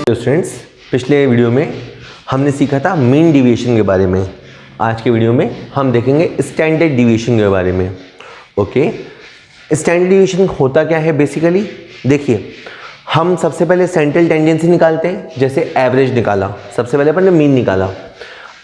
Students, पिछले video में हमने सीखा था मीन डिविएशन के बारे में। आज के वीडियो में हम देखेंगे स्टैंडर्ड डिविएशन के बारे में। ओके, स्टैंडर्ड डिविएशन होता क्या है बेसिकली? देखिए, हम सबसे पहले सेंट्रल टेंडेंसी निकालते हैं, जैसे एवरेज निकाला, सबसे पहले अपन ने मीन निकाला।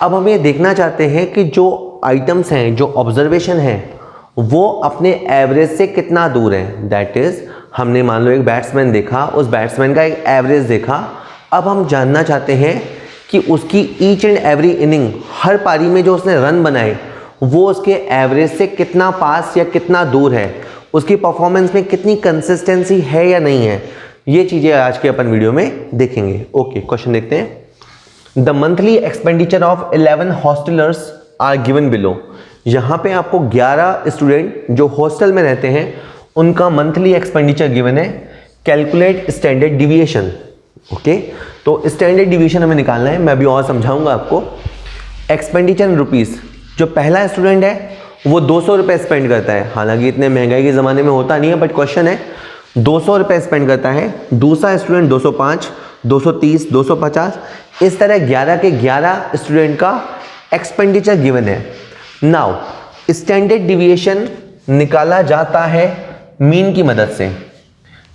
अब हम ये देखना चाहते हैं कि जो आइटम्स हैं, जो ऑब्जर्वेशन है, वो अपने एवरेज से कितना दूर है। दैट इज, हमने मान लो एक बैट्समैन देखा, उस बैट्समैन का एक एवरेज देखा। अब हम जानना चाहते हैं कि उसकी ईच एंड एवरी इनिंग, हर पारी में जो उसने रन बनाए, वो उसके एवरेज से कितना पास या कितना दूर है, उसकी परफॉर्मेंस में कितनी कंसिस्टेंसी है या नहीं है। ये चीज़ें आज के अपन वीडियो में देखेंगे। ओके, क्वेश्चन देखते हैं। The monthly expenditure of 11 hostellers are given below. यहाँ पे आपको 11 स्टूडेंट जो हॉस्टल में रहते हैं, उनका मंथली एक्सपेंडिचर गिवन है। Calculate standard deviation. ओके, तो स्टैंडर्ड डिविएशन हमें निकालना है, मैं अभी और समझाऊंगा आपको। एक्सपेंडिचर इन रुपीस, जो पहला स्टूडेंट है वो 200 रुपये स्पेंड करता है, हालांकि इतने महंगाई के ज़माने में होता नहीं है, बट क्वेश्चन है, 200 रुपये स्पेंड करता है। दूसरा स्टूडेंट 205, 230, 250, इस तरह 11 के 11 स्टूडेंट का एक्सपेंडिचर गिवन है। नाउ स्टैंडर्ड डिविएशन निकाला जाता है मीन की मदद से।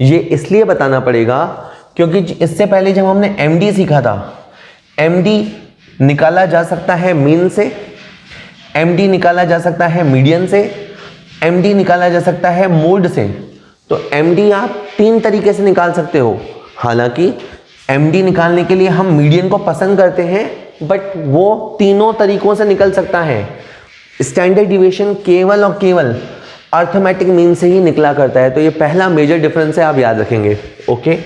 ये इसलिए बताना पड़ेगा क्योंकि इससे पहले जब हमने एमडी सीखा था, एमडी निकाला जा सकता है मीन से, एमडी निकाला जा सकता है मीडियन से, एमडी निकाला जा सकता है मोड से। तो एमडी आप 3 तरीके से निकाल सकते हो। हालांकि एमडी निकालने के लिए हम मीडियन को पसंद करते हैं, बट वो तीनों तरीकों से निकल सकता है। स्टैंडर्ड डिविएशन केवल और केवल अर्थमेटिक मीन से ही निकला करता है। तो ये पहला मेजर डिफरेंस है, आप याद रखेंगे। ओके,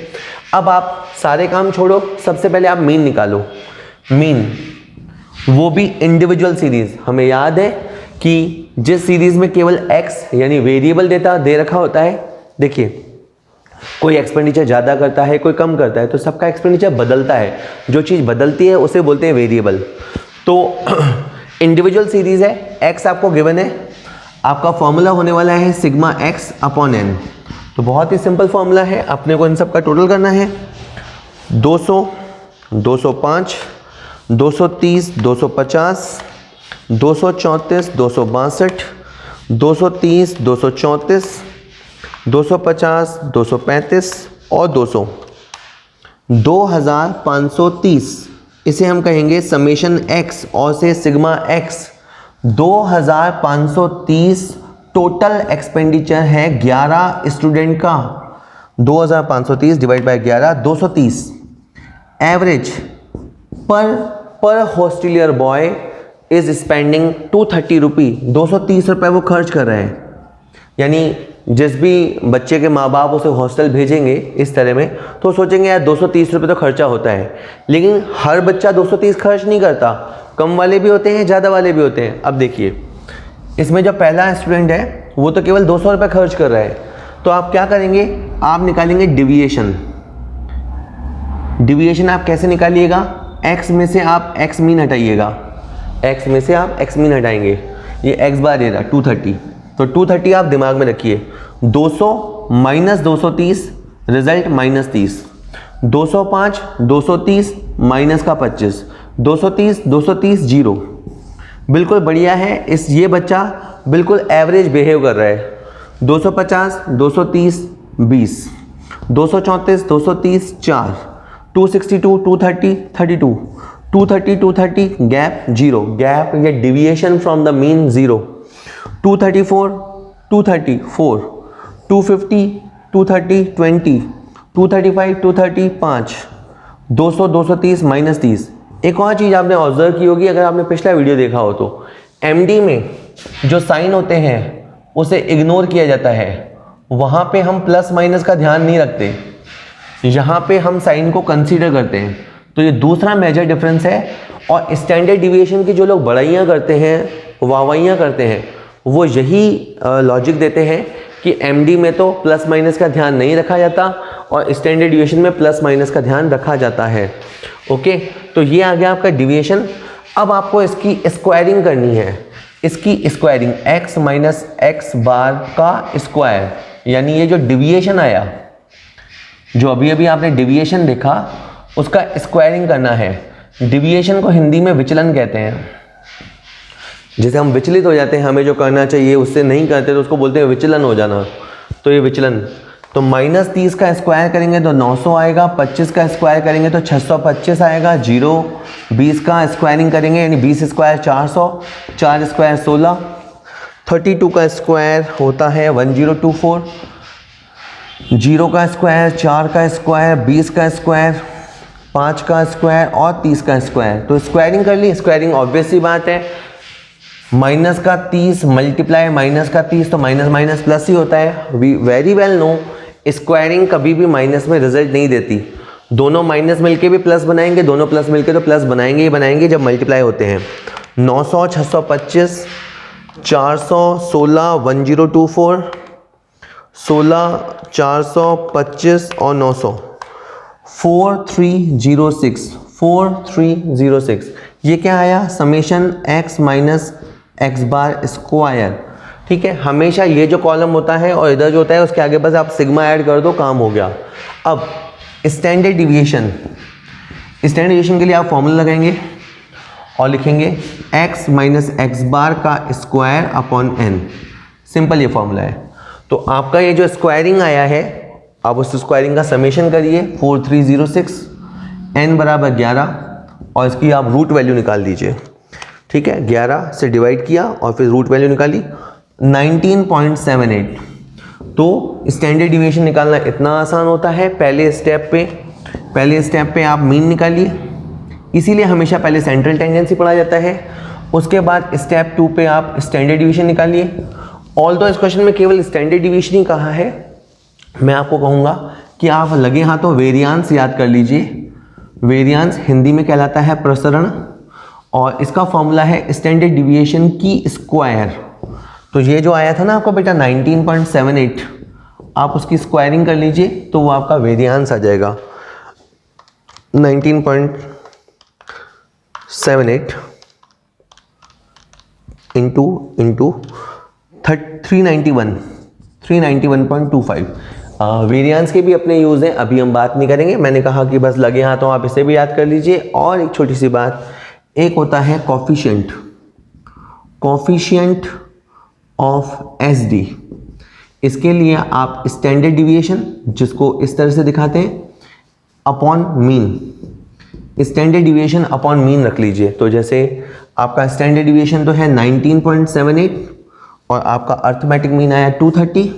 अब आप सारे काम छोड़ो, सबसे पहले आप मीन निकालो। मीन, वो भी इंडिविजुअल सीरीज। हमें याद है कि जिस सीरीज में केवल एक्स यानी वेरिएबल दे रखा होता है, देखिए कोई एक्सपेंडिचर ज़्यादा करता है, कोई कम करता है, तो सबका एक्सपेंडिचर बदलता है। जो चीज़ बदलती है उसे बोलते हैं वेरिएबल। तो इंडिविजुअल सीरीज है, एक्स आपको गिवन है, आपका फॉर्मूला होने वाला है सिग्मा एक्स अपॉन एन। तो बहुत ही सिंपल फॉर्मूला है, अपने को इन सब का टोटल करना है। 200, 205, 230, 250, 234, 262, 230, 234, 250, 235 और 200, 2530। इसे हम कहेंगे समेशन एक्स और से सिग्मा एक्स। 2530 टोटल एक्सपेंडिचर है 11 स्टूडेंट का। 2530 डिवाइड बाय 11, 230। एवरेज पर हॉस्टेलियर बॉय इज स्पेंडिंग 230 रुपी। 230 रुपये वो खर्च कर रहे हैं। यानी जिस भी बच्चे के माँ बाप उसे हॉस्टल भेजेंगे इस तरह में, तो सोचेंगे यार 230 रुपये तो खर्चा होता है। लेकिन हर बच्चा 230 खर्च नहीं करता, कम वाले भी होते हैं, ज़्यादा वाले भी होते हैं। अब देखिए, इसमें जो पहला स्टूडेंट है वो तो केवल 200 रुपये खर्च कर रहा है। तो आप क्या करेंगे, आप निकालेंगे डिविएशन। डिविएशन आप कैसे निकालिएगा? एक्स में से आप एक्स मीन हटाइएगा, एक्स में से आप एक्स मीन हटाएंगे। ये एक्स बार ये रहा 230, तो 230 आप दिमाग में रखिए। 200 माइनस 230 रिजल्ट माइनस 30। 205, 230 माइनस का 25, 230, 230 जीरो। बिल्कुल बढ़िया है। ये बच्चा बिल्कुल एवरेज बिहेव कर रहा है। 250, 230 20, 234, 230 4, 262, 230 32, 230, 230 गैप जीरो, गैप या deviation from the mean zero. 234, 234, 250, 230 20, 235, 230 5, 200, 230 minus 30। एक और चीज़ आपने ऑब्जर्व की होगी, अगर आपने पिछला वीडियो देखा हो तो, एमडी में जो साइन होते हैं उसे इग्नोर किया जाता है। वहाँ पे हम प्लस माइनस का ध्यान नहीं रखते, यहाँ पे हम साइन को कंसीडर करते हैं। तो ये दूसरा मेजर डिफरेंस है। और स्टैंडर्ड डिविएशन की जो लोग बड़ाइयाँ करते हैं, वाहवाइयाँ करते हैं, वो यही लॉजिक देते हैं कि एमडी में तो प्लस माइनस का ध्यान नहीं रखा जाता और स्टैंडर्ड डिविएशन में प्लस माइनस का ध्यान रखा जाता है। ओके, तो ये आ गया आपका डिविएशन। अब आपको इसकी स्क्वायरिंग करनी है। इसकी squaring x minus X bar का स्क्वायर, यानी ये जो डिविएशन आया, जो अभी अभी आपने डिविएशन देखा, उसका स्क्वायरिंग करना है। डिविएशन को हिंदी में विचलन कहते हैं। जैसे हम विचलित हो जाते हैं, हमें जो करना चाहिए उससे नहीं करते तो उसको बोलते हैं विचलन हो जाना। तो ये विचलन, तो -30 का स्क्वायर करेंगे तो 900 आएगा, 25 का स्क्वायर करेंगे तो 625 आएगा, 20 का स्क्वायरिंग करेंगे यानी 20 स्क्वायर 400, 4 स्क्वायर 16, 32 का स्क्वायर होता है 1024, 0 का स्क्वायर, 4 का स्क्वायर, 20 का स्क्वायर, 5 का स्क्वायर और 30 का स्क्वायर। तो स्क्वायरिंग कर ली। स्क्वायरिंग ऑब्वियस सी बात है, -30 मल्टीप्लाई -30 तो माइनस प्लस ही होता है। We very well know squaring कभी भी माइनस में रिजल्ट नहीं देती। दोनों माइनस मिलके भी प्लस बनाएंगे, दोनों प्लस मिलके तो प्लस बनाएंगे ही बनाएंगे जब मल्टीप्लाई होते हैं। 900, 625, 400, 16, 1024, 16, 425 और 900, 4306, 4306। ये क्या आया? Summation x minus X bar square. ठीक है, हमेशा ये जो कॉलम होता है और इधर जो होता है उसके आगे बस आप सिग्मा ऐड कर दो, काम हो गया। अब स्टैंडर्ड डिविएशन, स्टैंडर्ड डिविएशन के लिए आप फॉर्मूला लगाएंगे और लिखेंगे x माइनस एक्स बार का स्क्वायर अपॉन n। सिंपल ये फॉर्मूला है। तो आपका ये जो स्क्वायरिंग आया है, आप उस स्क्वायरिंग का समेशन करिए 4306, n बराबर 11 और इसकी आप रूट वैल्यू निकाल दीजिए। ठीक है, 11 से डिवाइड किया और फिर रूट वैल्यू निकाली 19.78। तो स्टैंडर्ड डिविएशन निकालना इतना आसान होता है। पहले स्टेप पे आप मीन निकालिए, इसीलिए हमेशा पहले सेंट्रल टेंडेंसी पढ़ा जाता है। उसके बाद स्टेप 2 पे आप स्टैंडर्ड डिविएशन निकालिए। ऑल्दो इस क्वेश्चन में केवल स्टैंडर्ड डिविएशन ही कहा है, मैं आपको कहूँगा कि आप लगे हाथों वेरियांस याद कर लीजिए। वेरियांस हिंदी में कहलाता है प्रसरण और इसका फॉर्मूला है स्टैंडर्ड डिविएशन की स्क्वायर। तो ये जो आया था ना आपका बेटा 19.78, आप उसकी स्क्वायरिंग कर लीजिए तो वो आपका वेरियांस आ जाएगा 19.78 इंटू 391.25। वेरियांस के भी अपने यूज़ हैं, अभी हम बात नहीं करेंगे। मैंने कहा कि बस लगे हाथों आप इसे भी याद कर लीजिए। और एक छोटी सी बात, एक होता है कॉफिशिएंट ऑफ SD। इसके लिए आप स्टैंडर्ड डिविएशन, जिसको इस तरह से दिखाते हैं, upon mean, standard deviation upon mean रख लीजिए। तो जैसे आपका स्टैंडर्ड डिविएशन तो है 19.78 और आपका अर्थमेटिक मीन आया 230।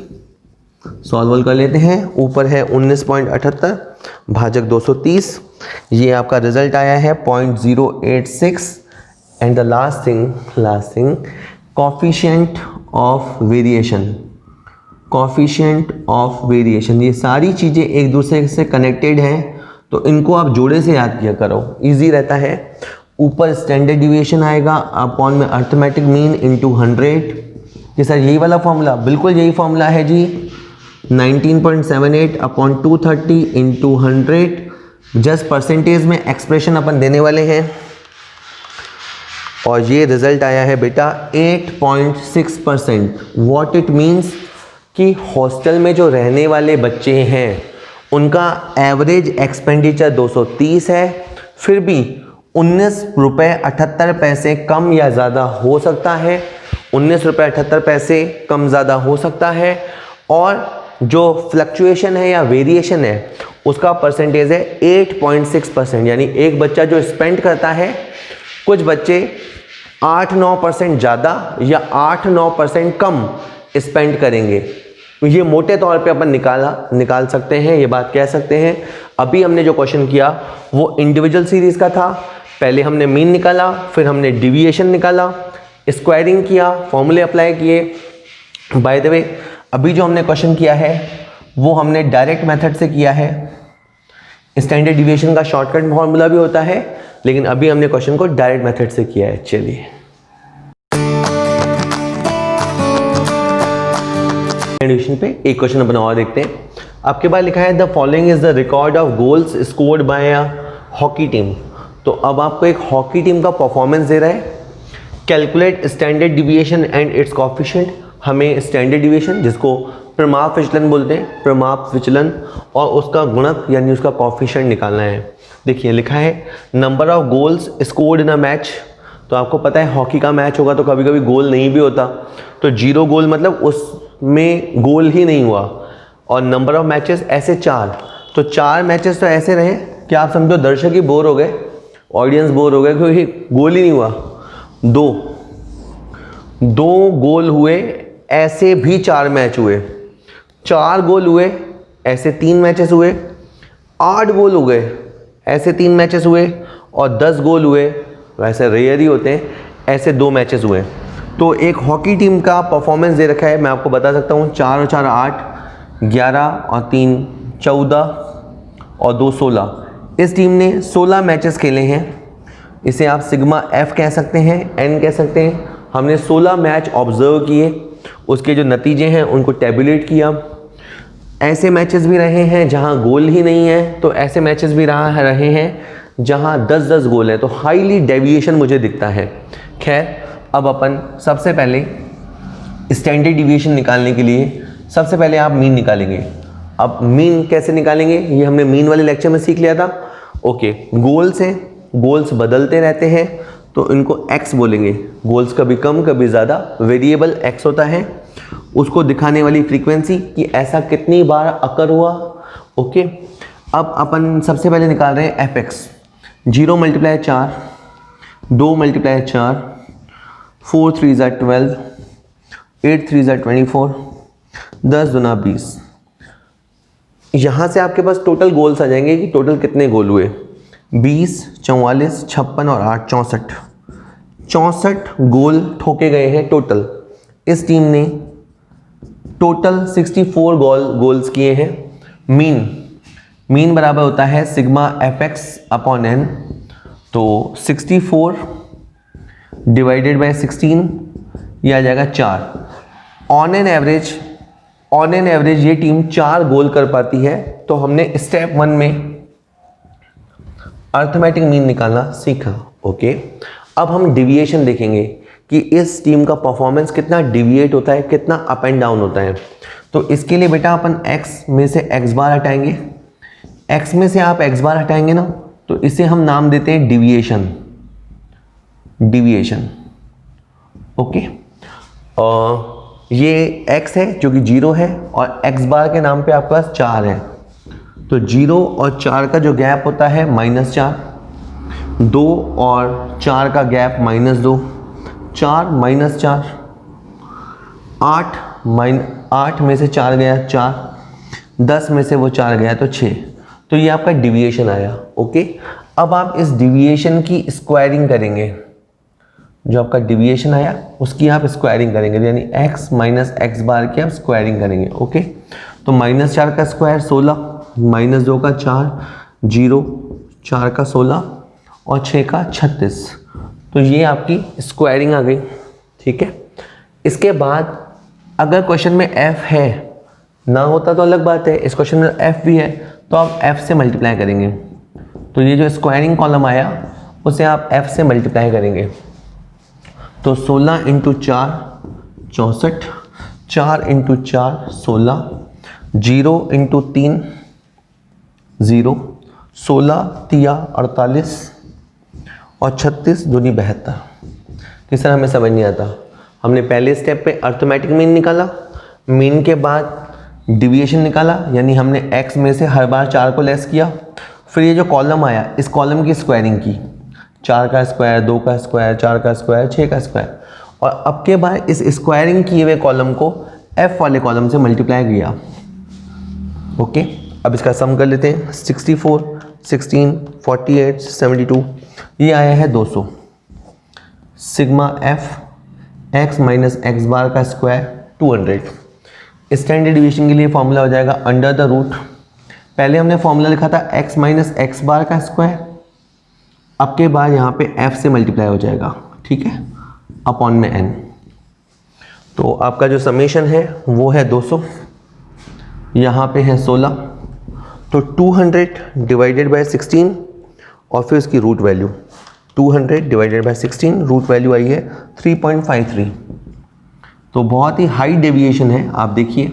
सॉल्व कर लेते हैं। ऊपर है 19.78 भाजक 230, ये आपका रिजल्ट आया है 0.086। And the last thing coefficient of variation. ये सारी चीज़ें एक दूसरे से कनेक्टेड हैं, तो इनको आप जोड़े से याद किया करो, इजी रहता है। ऊपर स्टैंडर्ड डिविएशन आएगा अपॉन में अर्थमेटिक मीन इंटू 100। जी सर यही वाला फॉर्मूला, बिल्कुल यही फॉर्मूला है जी, 19.78 अपॉन 230 इंटू 100। जस्ट परसेंटेज में एक्सप्रेशन अपन देने वाले हैं और ये रिजल्ट आया है बेटा 8.6%। व्हाट इट मीन्स कि हॉस्टल में जो रहने वाले बच्चे हैं उनका एवरेज एक्सपेंडिचर 230 है, फिर भी 19 रुपये 78 पैसे कम या ज़्यादा हो सकता है। 19 रुपये 78 पैसे कम ज़्यादा हो सकता है। और जो फ्लक्चुएशन है या वेरिएशन है उसका परसेंटेज है 8.6%। यानी एक बच्चा जो स्पेंड करता है, कुछ बच्चे 8-9% ज़्यादा या 8-9% कम स्पेंड करेंगे। तो ये मोटे तौर पे अपन निकाल सकते हैं, ये बात कह सकते हैं। अभी हमने जो क्वेश्चन किया वो इंडिविजुअल सीरीज़ का था। पहले हमने मीन निकाला, फिर हमने डिविएशन निकाला, स्क्वायरिंग किया, फॉर्मूले अप्लाई किए। बाय द वे अभी जो हमने क्वेश्चन किया है वो हमने डायरेक्ट मेथड से किया है। स्टैंडर्ड डिविएशन का शॉर्टकट फॉर्मूला भी होता है, लेकिन अभी हमने क्वेश्चन को डायरेक्ट मेथड से किया है। चलिए डिविएशन पे एक क्वेश्चन अपन और देखते हैं। आपके पास लिखा है the following is the record of goals scored by a hockey team. तो अब आपको एक हॉकी टीम का परफॉर्मेंस दे रहा है। Calculate standard deviation and it's coefficient. हमें स्टैंडर्ड डिविएशन, जिसको प्रमाप विचलन बोलते हैं, प्रमाप विचलन, और उसका गुणक यानी उसका कॉफिशिएंट निकालना है। देखिए लिखा है number of goals scored in a match. तो आपको पता है हॉकी का मैच होगा तो कभी कभी गोल नहीं भी होता, तो 0 गोल मतलब उसमें गोल ही नहीं हुआ। और नंबर ऑफ मैचेस ऐसे 4, तो 4 मैचेस तो ऐसे रहे कि आप समझो दर्शक ही बोर हो गए, ऑडियंस बोर हो गए क्योंकि गोल ही नहीं हुआ। 2 गोल हुए ऐसे भी 4 मैच हुए, 4 गोल हुए ऐसे 3 मैचेस हुए, 8 गोल हो गए ऐसे 3 मैचेस हुए, और 10 गोल हुए, वैसे रेयर ही होते हैं, ऐसे 2 मैचेस हुए। तो एक हॉकी टीम का परफॉर्मेंस दे रखा है, मैं आपको बता सकता हूँ 4 और 4 8, 11 और 3 14 और 2 16। इस टीम ने 16 मैचेस खेले हैं। इसे आप सिग्मा एफ कह सकते हैं, एन कह सकते हैं। हमने 16 मैच ऑब्जर्व किए, उसके जो नतीजे हैं उनको टैबुलेट किया। ऐसे मैचेस भी रहे हैं जहां गोल ही नहीं है, तो ऐसे मैचेस भी रहे हैं जहां 10-10 गोल है, तो हाईली डेविएशन मुझे दिखता है। खैर, अब अपन सबसे पहले स्टैंडर्ड डिविएशन निकालने के लिए सबसे पहले आप मीन निकालेंगे। अब मीन कैसे निकालेंगे ये हमने मीन वाले लेक्चर में सीख लिया था। ओके, गोल्स हैं, गोल्स बदलते रहते हैं तो इनको एक्स बोलेंगे। गोल्स कभी कम कभी ज़्यादा, वेरिएबल एक्स होता है, उसको दिखाने वाली फ्रीक्वेंसी कि ऐसा कितनी बार अकर हुआ। ओके, अब अपन सबसे पहले निकाल रहे हैं एफ एक्स। 0 × 4, 2 × 4, 4 3 = 12, 8 3 = 24, 10 दूना 20। यहाँ से आपके पास टोटल गोल्स आ जाएंगे कि टोटल कितने गोल हुए। 20, 44, 56 और 8 64। 64 गोल ठोके गए हैं टोटल। इस टीम ने टोटल 64 गोल्स किए हैं। मीन बराबर होता है sigma f x upon n. तो 64 डिवाइडेड बाय 16 ये आ जाएगा 4। ऑन एन एवरेज ये टीम 4 गोल कर पाती है। तो हमने स्टेप 1 में अर्थमेटिक मीन निकालना सीखा। ओके, अब हम डिविएशन देखेंगे कि इस टीम का परफॉर्मेंस कितना डिविएट होता है, कितना अप एंड डाउन होता है। तो इसके लिए बेटा अपन x में से x बार हटाएंगे। x में से आप x बार हटाएंगे ना, तो इसे हम नाम देते हैं डिविएशन। ओके, ये x है जो कि 0 है, और x बार के नाम पे आपके पास 4 है। तो 0 और 4 का जो गैप होता है -4, 2 और 4 का गैप -2, 4 -4, 8 में से 4 गया 4, 10 में से वो 4 गया तो 6। तो ये आपका डिविएशन आया। ओके, अब आप इस डिविएशन की स्क्वायरिंग करेंगे। जो आपका डिविएशन आया उसकी आप स्क्वायरिंग करेंगे, यानी x माइनस एक्स बार की आप स्क्वायरिंग करेंगे। ओके, तो -4 का स्क्वायर 16, -2 का 4, 0, 4 का 16 और 6 का 36। तो ये आपकी स्क्वायरिंग आ गई। ठीक है, इसके बाद अगर क्वेश्चन में f है, ना होता तो अलग बात है, इस क्वेश्चन में f भी है तो आप f से मल्टीप्लाई करेंगे। तो ये जो स्क्वायरिंग कॉलम आया उसे आप f से मल्टीप्लाई करेंगे। तो 16 × 4 64, 4 × 4 16, 0 × 3 0, 16 3 48 और 36 दूनी 72। तीसरा हमें समझ नहीं आता। हमने पहले स्टेप पे अर्थमेटिक मीन निकाला, मीन के बाद डिविएशन निकाला, यानी हमने x में से हर बार 4 को लेस किया। फिर ये जो कॉलम आया इस कॉलम की स्क्वायरिंग की, 4 का स्क्वायर, 2 का स्क्वायर, 4 का स्क्वायर, 6 का स्क्वायर, और अब के बाद इस स्क्वायरिंग किए हुए कॉलम को f वाले कॉलम से मल्टीप्लाई किया। ओके, अब इसका सम कर लेते हैं। 64, 16, 48, 72, ये आया है 200। Sigma F x minus X bar का स्क्वायर 200। स्टैंडर्ड डिवीजन के लिए फॉर्मूला हो जाएगा अंडर द रूट। पहले हमने फॉर्मूला लिखा था x माइनस एक्स बार का स्क्वायर, अब के बाद यहाँ पे f से मल्टीप्लाई हो जाएगा। ठीक है, अपॉन में n। तो आपका जो समेशन है वो है 200, यहाँ पे है 16, तो 200 डिवाइडेड बाय 16 और फिर इसकी root value 200 divided by 16, root value आई है 3.53। तो बहुत ही हाई डेविएशन है। आप देखिए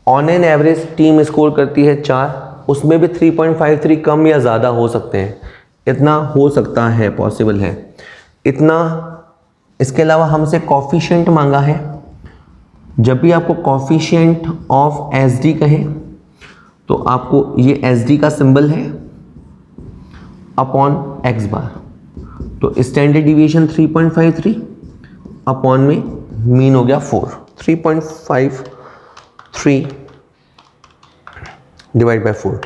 on an average team score करती है 4, उसमें भी 3.53 कम या ज़्यादा हो सकते हैं, इतना हो सकता है, पॉसिबल है इतना। इसके अलावा हमसे कॉफिशिएंट मांगा है। जब भी आपको कॉफिशिएंट ऑफ एसडी कहे तो आपको ये एसडी का सिंबल है अपॉन एक्स बार, तो स्टैंडर्ड डिविएशन 3.53 अपॉन में मीन हो गया 4, 3.53 डिवाइड बाय 4,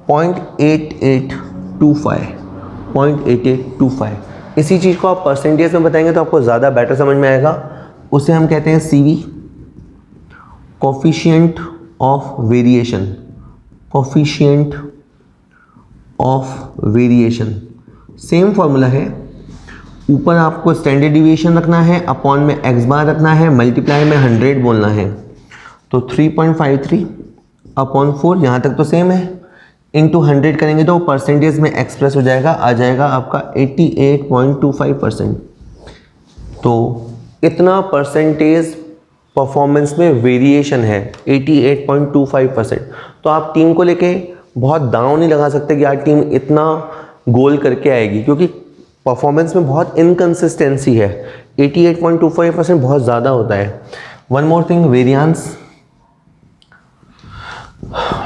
0.8825। इसी चीज़ को आप परसेंटेज में बताएंगे तो आपको ज़्यादा बेटर समझ में आएगा। उसे हम कहते हैं CV, coefficient of variation, coefficient of variation. Same formula है, ऊपर आपको स्टैंडर्ड डिविएशन रखना है, अपॉन में एक्स बार रखना है, मल्टीप्लाई में 100 बोलना है, तो 3.53 अपॉन 4, यहाँ तक तो सेम है, इंटू 100 करेंगे तो परसेंटेज में एक्सप्रेस हो जाएगा, आ जाएगा आपका 88.25%। तो इतना परसेंटेज परफॉर्मेंस में वेरिएशन है, 88.25%। तो आप टीम को लेके बहुत दांव नहीं लगा सकते कि यार टीम इतना गोल करके आएगी, क्योंकि परफॉर्मेंस में बहुत इनकंसिस्टेंसी है। 88.25% बहुत ज़्यादा होता है। वन मोर थिंग,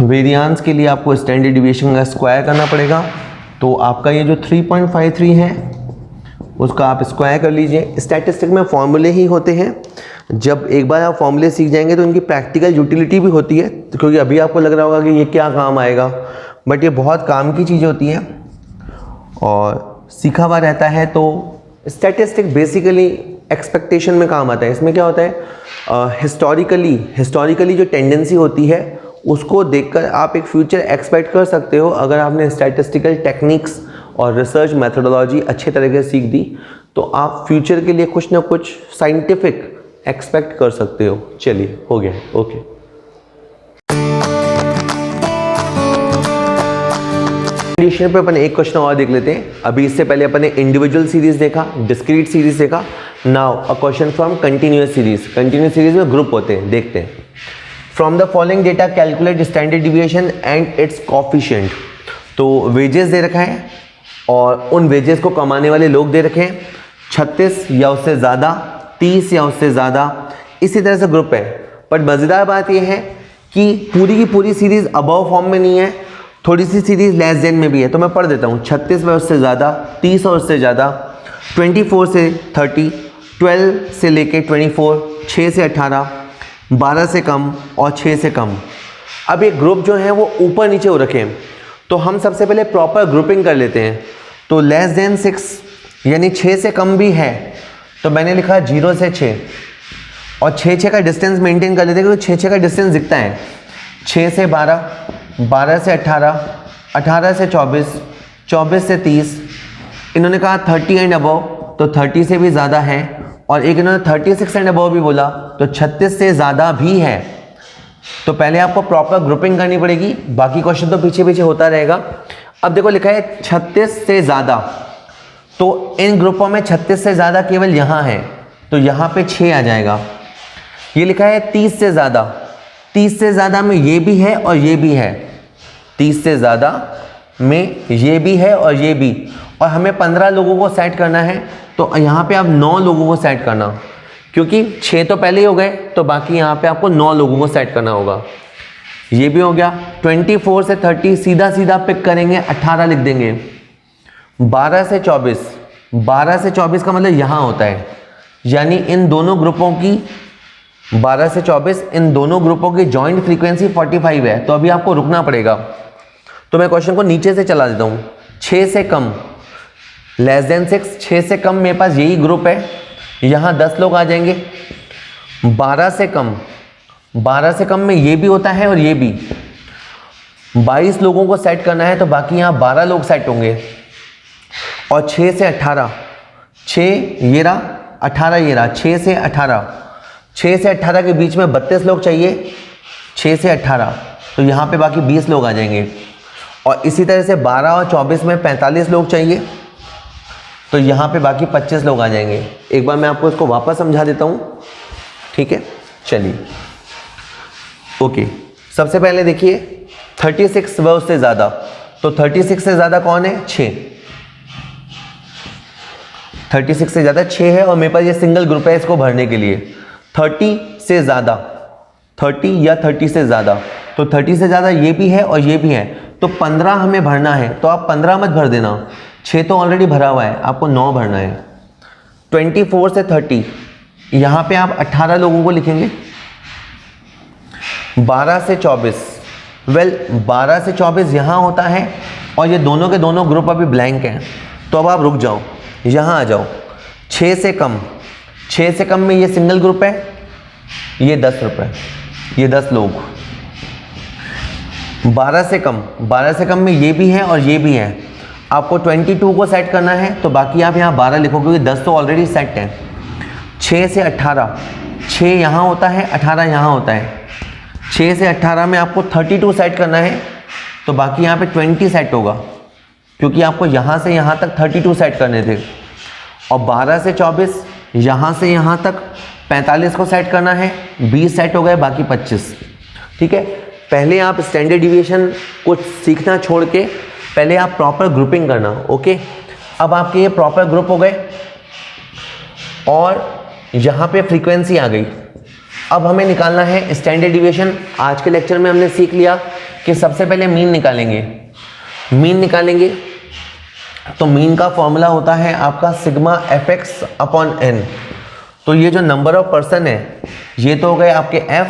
वेरियांस के लिए आपको स्टैंडर्ड डिविएशन का स्क्वायर करना पड़ेगा। तो आपका ये जो 3.53 है उसका आप स्क्वायर कर लीजिए। स्टैटिस्टिक में फॉर्मूले ही होते हैं, जब एक बार आप फॉर्मूले सीख जाएंगे तो इनकी प्रैक्टिकल यूटिलिटी भी होती है, क्योंकि अभी आपको लग रहा होगा कि ये क्या काम आएगा, बट ये बहुत काम की चीज़ होती है और सीखा हुआ रहता है। तो स्टैटिस्टिक बेसिकली एक्सपेक्टेशन में काम आता है। इसमें क्या होता है, हिस्टोरिकली जो टेंडेंसी होती है उसको देखकर आप एक फ्यूचर एक्सपेक्ट कर सकते हो। अगर आपने स्टैटिस्टिकल टेक्निक्स और रिसर्च मेथोडोलॉजी अच्छे तरीके से सीख दी तो आप फ्यूचर के लिए कुछ ना कुछ साइंटिफिक एक्सपेक्ट कर सकते हो। चलिए, हो गया, ओके। कंडीशन पे अपन एक क्वेश्चन और देख लेते हैं। अभी इससे पहले अपन ने इंडिविजुअल सीरीज देखा, डिस्क्रीट सीरीज देखा। Now a question from continuous series. Continuous series में ग्रुप होते हैं, देखते हैं। From the following data calculate standard deviation and it's coefficient. तो वेजेस दे रखा है और उन वेजेस को कमाने वाले लोग दे रखे हैं, 36 या उससे ज़्यादा, 30 या उससे ज़्यादा, इसी तरह से ग्रुप है। पर मज़ेदार बात यह है कि पूरी की पूरी सीरीज़ अबव फॉर्म में नहीं है, थोड़ी सी सीरीज़ लेस देन में भी है। तो मैं पढ़ देता हूँ। 36 व उससे ज़्यादा, 30 और उससे ज़्यादा, 24 से 30, 12 से लेके 24, 6 से 18, 12 से कम और 6 से कम। अब ये ग्रुप जो है वो ऊपर नीचे हो रखे हैं, तो हम सबसे पहले प्रॉपर ग्रुपिंग कर लेते हैं। तो लेस देन 6 यानी 6 से कम भी है, तो मैंने लिखा 0 से 6 और 6 का डिस्टेंस मेंटेन कर लेते हैं, क्योंकि 6 का डिस्टेंस दिखता है। 6 से 12, 12 से 18, 18 से 24, 24 से 30। इन्होंने कहा 30 एंड अबव, तो 30 से भी ज़्यादा है, और एक इन्होंने 36 एंड अबव भी बोला, तो 36 से ज़्यादा भी है। तो पहले आपको प्रॉपर ग्रुपिंग करनी पड़ेगी, बाकी क्वेश्चन तो पीछे पीछे होता रहेगा। अब देखो लिखा है 36 से ज़्यादा, तो इन ग्रुपों में 36 से ज़्यादा केवल यहाँ है, तो यहाँ पे 6 आ जाएगा। ये लिखा है 30 से ज़्यादा, 30 से ज़्यादा में ये भी है और ये भी है, 30 से ज़्यादा में ये भी है और ये भी, और हमें 15 लोगों को सेट करना है, तो यहाँ पे आप 9 लोगों को सेट करना, क्योंकि 6 तो पहले ही हो गए, तो बाकी यहाँ पे आपको 9 लोगों को सेट करना होगा। ये भी हो गया। 24 से 30 सीधा सीधा पिक करेंगे, 18 लिख देंगे। 12 से 24, 12 से 24 का मतलब यहाँ होता है, यानी इन दोनों ग्रुपों की 12 से 24 इन दोनों ग्रुपों की जॉइंट फ्रीक्वेंसी 45 है, तो अभी आपको रुकना पड़ेगा। तो मैं क्वेश्चन को नीचे से चला देता हूँ। 6 से कम, लेस देन 6, 6 से कम मेरे पास यही ग्रुप है, यहाँ 10 लोग आ जाएंगे। 12 से कम, 12 से कम में ये भी होता है और ये भी, 22 लोगों को सेट करना है, तो बाकी यहाँ 12 लोग सेट होंगे। और 6 से 18, 6 ये रहा, 18 ये रहा, 6 से 18, 6 से 18 के बीच में 32 लोग चाहिए, 6 से 18, तो यहाँ पे बाकी 20 लोग आ जाएंगे। और इसी तरह से 12 और 24 में 45 लोग चाहिए, तो यहाँ पे बाकी 25 लोग आ जाएंगे। एक बार मैं आपको इसको वापस समझा देता हूँ, ठीक है, चलिए, ओके। सबसे पहले देखिए 36 व उससे ज़्यादा, तो 36 से ज़्यादा कौन है? 6। 36 से ज़्यादा 6 है और मेरे पास ये सिंगल ग्रुप है इसको भरने के लिए। 30 से ज़्यादा, 30 या 30 से ज़्यादा, तो 30 से ज़्यादा ये भी है और ये भी है, तो 15 हमें भरना है। तो आप 15 मत भर देना, 6 तो ऑलरेडी भरा हुआ है, आपको 9 भरना है। 24 से 30, यहाँ पे आप 18 लोगों को लिखेंगे। 12 से 24, 12 से 24 यहाँ होता है और ये दोनों के दोनों ग्रुप अभी ब्लैंक हैं, तो अब आप रुक जाओ, यहाँ आ जाओ। 6 से कम, 6 से कम में ये सिंगल ग्रुप है, ये 10 रुपये, ये 10 लोग। 12 से कम, 12 से कम में ये भी है और ये भी है, आपको 22 को सेट करना है, तो बाकी आप यहाँ 12 लिखो क्योंकि 10 तो ऑलरेडी सेट है। 6 से 18, 6 यहाँ होता है, 18 यहाँ होता है। 6 से 18 में आपको 32 सेट करना है, तो बाकी यहाँ पे 20 सेट होगा क्योंकि आपको यहाँ से यहाँ तक 32 सेट करने थे। और 12 से 24, यहाँ से यहाँ तक 45 को सेट करना है, 20 सेट हो गए, बाकी 25। ठीक है, पहले आप स्टैंडर्ड डिविएशन को सीखना छोड़ के पहले आप प्रॉपर ग्रुपिंग करना। ओके, अब आपके ये प्रॉपर ग्रुप हो गए और यहाँ पे फ्रीक्वेंसी आ गई। अब हमें निकालना है स्टैंडर्ड डिविएशन। आज के लेक्चर में हमने सीख लिया कि सबसे पहले मीन निकालेंगे। मीन निकालेंगे तो मीन का फॉर्मूला होता है आपका सिग्मा fx अपॉन n। तो ये जो नंबर ऑफ पर्सन है ये तो हो गए आपके f,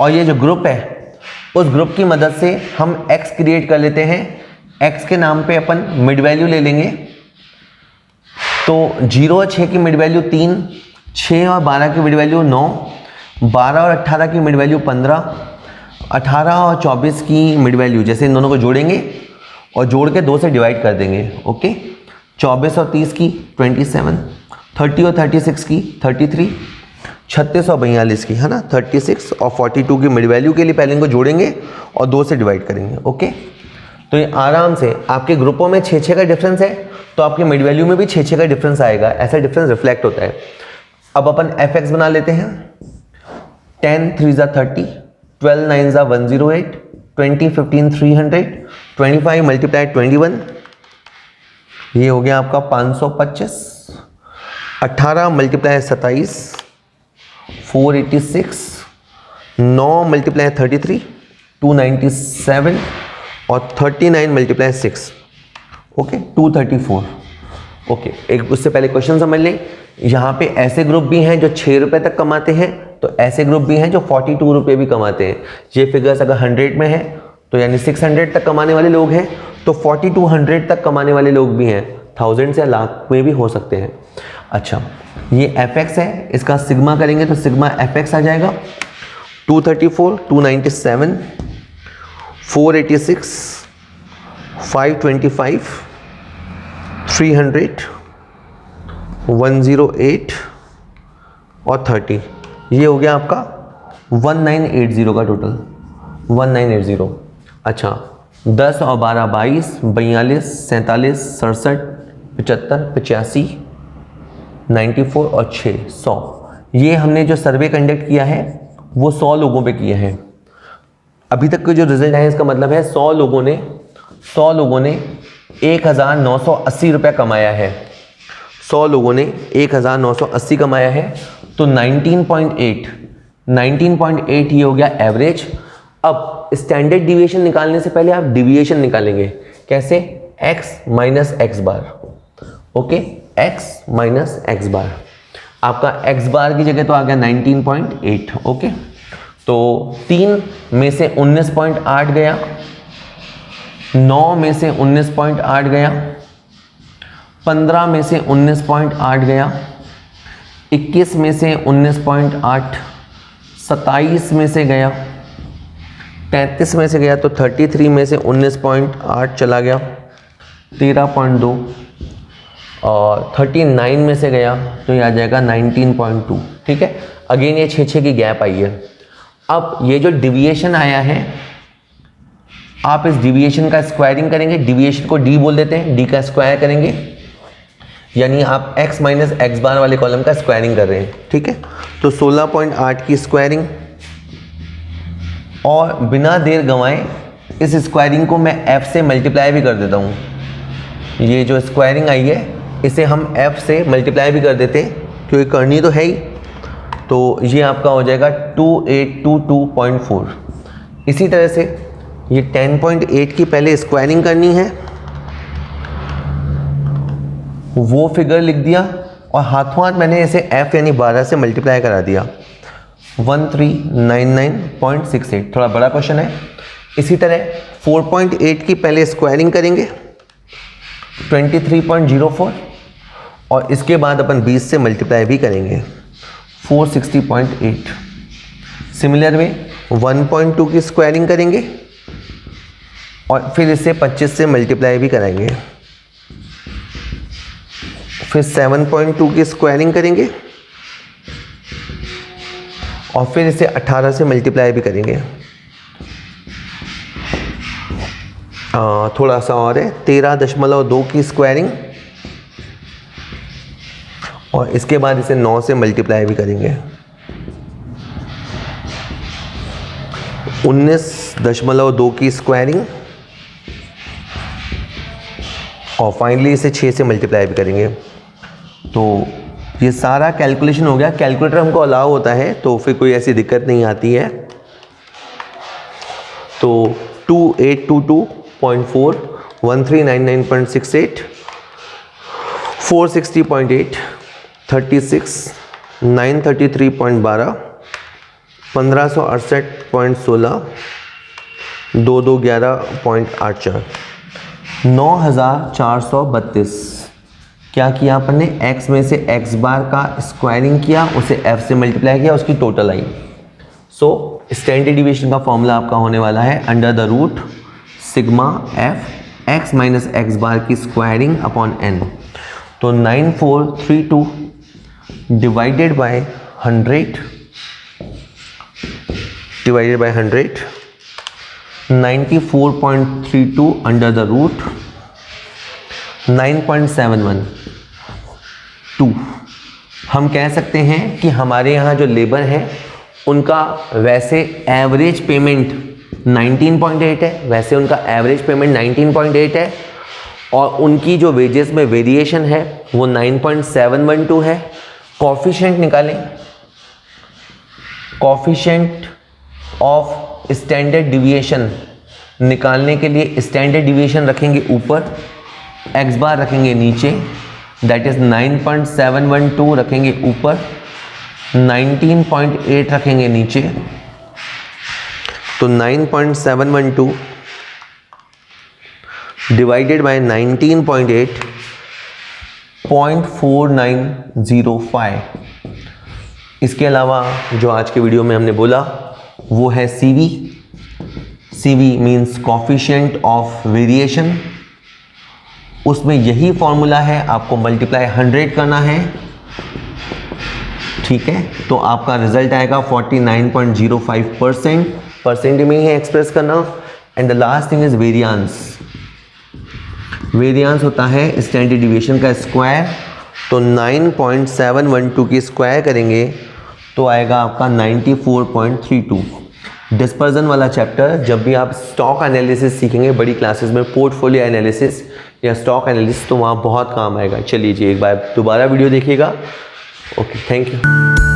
और ये जो ग्रुप है उस ग्रुप की मदद से हम x क्रिएट कर लेते हैं। x के नाम पे अपन मिड वैल्यू ले लेंगे, तो 0 और 6 की मिड वैल्यू 3, 6 और 12 की मिड वैल्यू 9, 12 और 18 की मिड वैल्यू 15, 18 और 24 की मिड वैल्यू, जैसे इन दोनों को जोड़ेंगे और जोड़ के 2 से डिवाइड कर देंगे। ओके, 24 और 30 की 27, 30 और 36 की 33, 36 और 42 की, है ना, 36 और 42 की मिड वैल्यू के लिए पहले इनको जोड़ेंगे और 2 से डिवाइड करेंगे। ओके, तो ये आराम से आपके ग्रुपों में 6-6 का डिफरेंस है, तो आपके मिड वैल्यू में भी 6-6 का डिफरेंस आएगा, ऐसा डिफरेंस रिफ्लेक्ट होता है। अब अपन fx बना लेते हैं। 10 3 ज़ा 30, 12 9 ज़ा 108, 20 15 300, 25 मल्टीप्लाई 21, ये हो गया आपका 525, 18 मल्टीप्लाई 27, 486, 9 मल्टीप्लाई 33, 297 और 39 मल्टीप्लाई 6, ओके 234। ओके, एक उससे पहले क्वेश्चन समझ लें। यहाँ पे ऐसे ग्रुप भी हैं जो 6 रुपये तक कमाते हैं, तो ऐसे ग्रुप भी हैं जो 42 रुपये भी कमाते हैं। ये फिगर्स अगर 100 में है तो यानी 600 तक कमाने वाले लोग हैं, तो 4200 तक कमाने वाले लोग भी हैं, 1000 से लाख में भी हो सकते हैं। अच्छा, ये fx है, इसका सिग्मा करेंगे तो सिग्मा fx आ जाएगा 234, 297, 486, 525, 300, 108 और 30। ये हो गया आपका 1980 का टोटल, 1980। अच्छा, 10 और 12 22, 42, 47, 67, 75, 85, 94 और 6 100। ये हमने जो सर्वे कंडक्ट किया है वो 100 लोगों पे किया है। अभी तक के जो रिजल्ट है इसका मतलब है 100 लोगों ने 1980 रुपये कमाया है। 100 लोगों ने 1980 कमाया है, तो 19.8 ये हो गया एवरेज। अब स्टैंडर्ड डिविएशन निकालने से पहले आप डिविएशन निकालेंगे। कैसे? x माइनस एक्स बार। ओके, x माइनस एक्स बार, आपका x बार की जगह तो आ गया 19.8। ओके, तो 3 में से 19.8 गया, 9 में से 19.8 गया, 15 में से 19.8 गया, 21 में से 19.8, 27 में से गया, 33 में से गया, तो 33 में से 19.8 चला गया, 13.2, और 39 में से गया तो ये आ जाएगा 19.2। ठीक है, अगेन ये 6-6 की गैप आई है। अब ये जो डिविएशन आया है, आप इस डिविएशन का स्क्वायरिंग करेंगे, डिविएशन को d बोल देते हैं, d का स्क्वायर करेंगे, यानी आप x माइनस एक्स बार वाले कॉलम का स्क्वायरिंग कर रहे हैं। ठीक है, तो 16.8 की स्क्वायरिंग और बिना देर गंवाए इस स्क्वायरिंग को मैं f से मल्टीप्लाई भी कर देता हूँ। ये जो स्क्वायरिंग आई है इसे हम f से मल्टीप्लाई भी कर देते, क्योंकि करनी तो है ही। तो ये आपका हो जाएगा 2822.4। इसी तरह से ये 10.8 की पहले स्क्वायरिंग करनी है, वो फिगर लिख दिया और हाथों हाथ मैंने इसे f यानी 12 से मल्टीप्लाई करा दिया, 1399.68। थोड़ा बड़ा क्वेश्चन है। इसी तरह 4.8 की पहले स्क्वायरिंग करेंगे 23.04 और इसके बाद अपन 20 से मल्टीप्लाई भी करेंगे 460.8। सिमिलर वे 1.2 की स्क्वायरिंग करेंगे और फिर इसे 25 से मल्टीप्लाई भी कराएंगे, फिर 7.2 की स्क्वायरिंग करेंगे और फिर इसे 18 से मल्टीप्लाई भी करेंगे। थोड़ा सा और है, 13.2 की स्क्वायरिंग और इसके बाद इसे 9 से मल्टीप्लाई भी करेंगे, 19.2 की स्क्वायरिंग और फाइनली इसे 6 से मल्टीप्लाई भी करेंगे। तो ये सारा कैलकुलेशन हो गया। कैलकुलेटर हमको अलाउ होता है तो फिर कोई ऐसी दिक्कत नहीं आती है। तो 2822.4, 1399.68, 460.8, 36, 933.12, 1568.16, 2211.84, 9432। क्या किया अपन ने, x में से x बार का स्क्वायरिंग किया, उसे f से मल्टीप्लाई किया, उसकी टोटल आई। सो स्टैंडर्ड डिविएशन का फॉर्मूला आपका होने वाला है under the root sigma f x minus X bar की स्क्वायरिंग अपॉन n। तो 9432 divided by 100 94.32 under the root 9.712। हम कह सकते हैं कि हमारे यहाँ जो लेबर है उनका वैसे एवरेज पेमेंट 19.8 है, वैसे उनका एवरेज पेमेंट 19.8 है और उनकी जो वेजेस में वेरिएशन है वो 9.712 है। कॉफिशिएंट निकालें, कॉफिशिएंट ऑफ स्टैंडर्ड डिविएशन निकालने के लिए स्टैंडर्ड डिविएशन रखेंगे ऊपर, एक्स बार रखेंगे नीचे, दैट इज 9.712 रखेंगे ऊपर, 19.8 रखेंगे नीचे। तो 9.712 डिवाइडेड बाय 19.8, 0.4905। इसके अलावा जो आज के वीडियो में हमने बोला वो है CV। CV means coefficient of variation. उसमें यही फॉर्मूला है, आपको मल्टीप्लाई 100 करना है, ठीक है। तो आपका रिजल्ट आएगा 49.05%, परसेंट में ही एक्सप्रेस करना। And the last thing is variance. Variance होता है स्टैंडर्ड डिविएशन का स्क्वायर। तो 9.712 की स्क्वायर करेंगे तो आएगा आपका 94.32। डिस्पर्जन वाला चैप्टर जब भी आप स्टॉक एनालिसिस सीखेंगे बड़ी क्लासेस में, पोर्टफोलियो एनालिसिस या स्टॉक एनालिसिस, तो वहाँ बहुत काम आएगा। चलिए जी, एक बार दोबारा वीडियो देखिएगा। Okay, thank you.